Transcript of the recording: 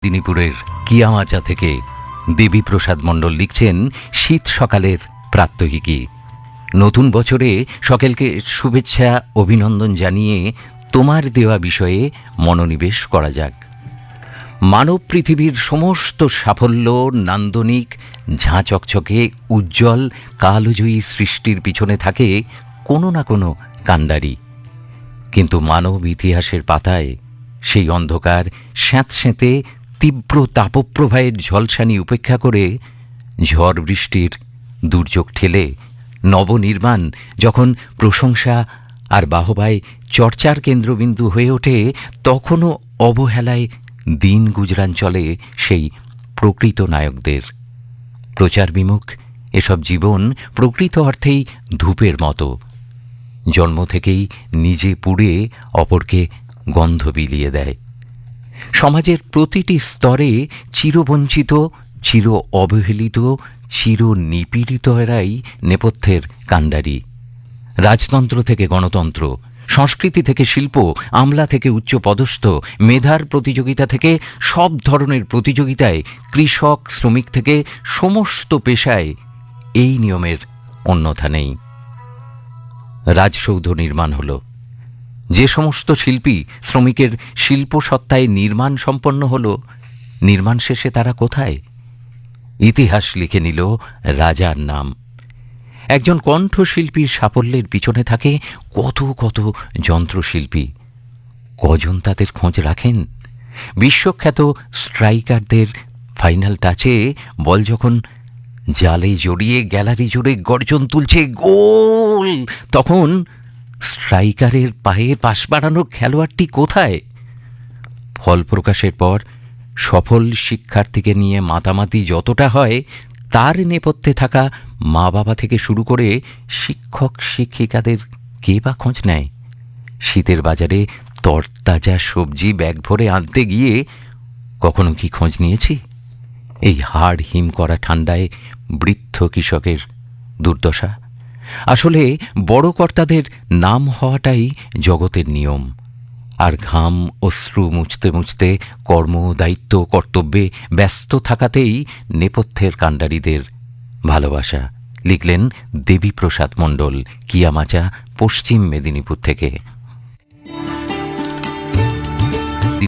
মেদিনীপুরের কিয়ামাচা থেকে দেবীপ্রসাদ মণ্ডল লিখছেন শীত সকালের প্রাত্যহিকী। নতুন বছরে সকলকে শুভেচ্ছা অভিনন্দন জানিয়ে তোমার দেওয়া বিষয়ে মনোনিবেশ করা যাক। মানব পৃথিবীর সমস্ত সাফল্য নান্দনিক ঝাঁ চকচকে উজ্জ্বল কালজয়ী সৃষ্টির পিছনে থাকে কোনো না কোনো কাণ্ডারি। কিন্তু মানব ইতিহাসের পাতায় সেই অন্ধকার স্যাঁতস্যাঁতে তীব্র তাপপ্রবাহের ঝলসানি উপেক্ষা করে ঝড় বৃষ্টির দুর্যোগ ঠেলে নবনির্মাণ যখন প্রশংসা আর বাহবায় চর্চার কেন্দ্রবিন্দু হয়ে ওঠে, তখনও অবহেলায় দিন গুজরান চলে সেই প্রকৃত নায়কদের। প্রচার বিমুখ এসব জীবন প্রকৃত অর্থেই ধূপের মতো, জন্ম থেকেই নিজে পুড়ে অপরকে গন্ধ বিলিয়ে দেয়। সমাজের প্রতিটি স্তরে চিরবঞ্চিত, চির অবহেলিত, চির নিপীড়িতরাই নেপথ্যের কাণ্ডারি। রাজতন্ত্র থেকে গণতন্ত্র, সংস্কৃতি থেকে শিল্প, আমলা থেকে উচ্চপদস্থ, মেধার প্রতিযোগিতা থেকে সব ধরনের প্রতিযোগিতায়, কৃষক শ্রমিক থেকে সমস্ত পেশায় এই নিয়মের অন্যথা নেই। রাজসৌধ নির্মাণ হলো, যে সমস্ত শিল্পী শ্রমিকের শিল্পসত্তায় নির্মাণ সম্পন্ন হল, নির্মাণ শেষে তারা কোথায়? ইতিহাস লিখে নিল রাজার নাম। একজন কণ্ঠশিল্পীর সাফল্যের পিছনে থাকে কত কত যন্ত্রশিল্পী। কজন তাদের খোঁজ রাখেন? বিশ্বখ্যাত স্ট্রাইকারদের ফাইনাল টাচে বল যখন জালে জড়িয়ে গ্যালারি জুড়ে গর্জন তুলছে গোল, তখন স্ট্রাইকারের পায়ে পাশ বাড়ানোর খেলোয়াড়টি কোথায়? ফল প্রকাশের পর সফল শিক্ষার্থীকে নিয়ে মাতামাতি যতটা হয়, তার নেপথ্যে থাকা মা বাবা থেকে শুরু করে শিক্ষক শিক্ষিকাদের কে বা খোঁজ নেয়? শীতের বাজারে তরতাজা সবজি ব্যাগ ভরে আনতে গিয়ে কখনো কি খোঁজ নিয়েছি এই হাড় হিম করা ঠান্ডায় বৃদ্ধ কৃষকের দুর্দশা? আসলে বড় কর্তাদের নাম হওয়াটাই জগতের নিয়ম, আর ঘাম অশ্রু মুছতে মুছতে কর্ম দায়িত্ব কর্তব্যে ব্যস্ত থাকাতেই নেপথ্যের কাণ্ডারিদের ভালোবাসা। লিখলেন দেবীপ্রসাদ মণ্ডল, কিয়ামাচা, পশ্চিম মেদিনীপুর থেকে।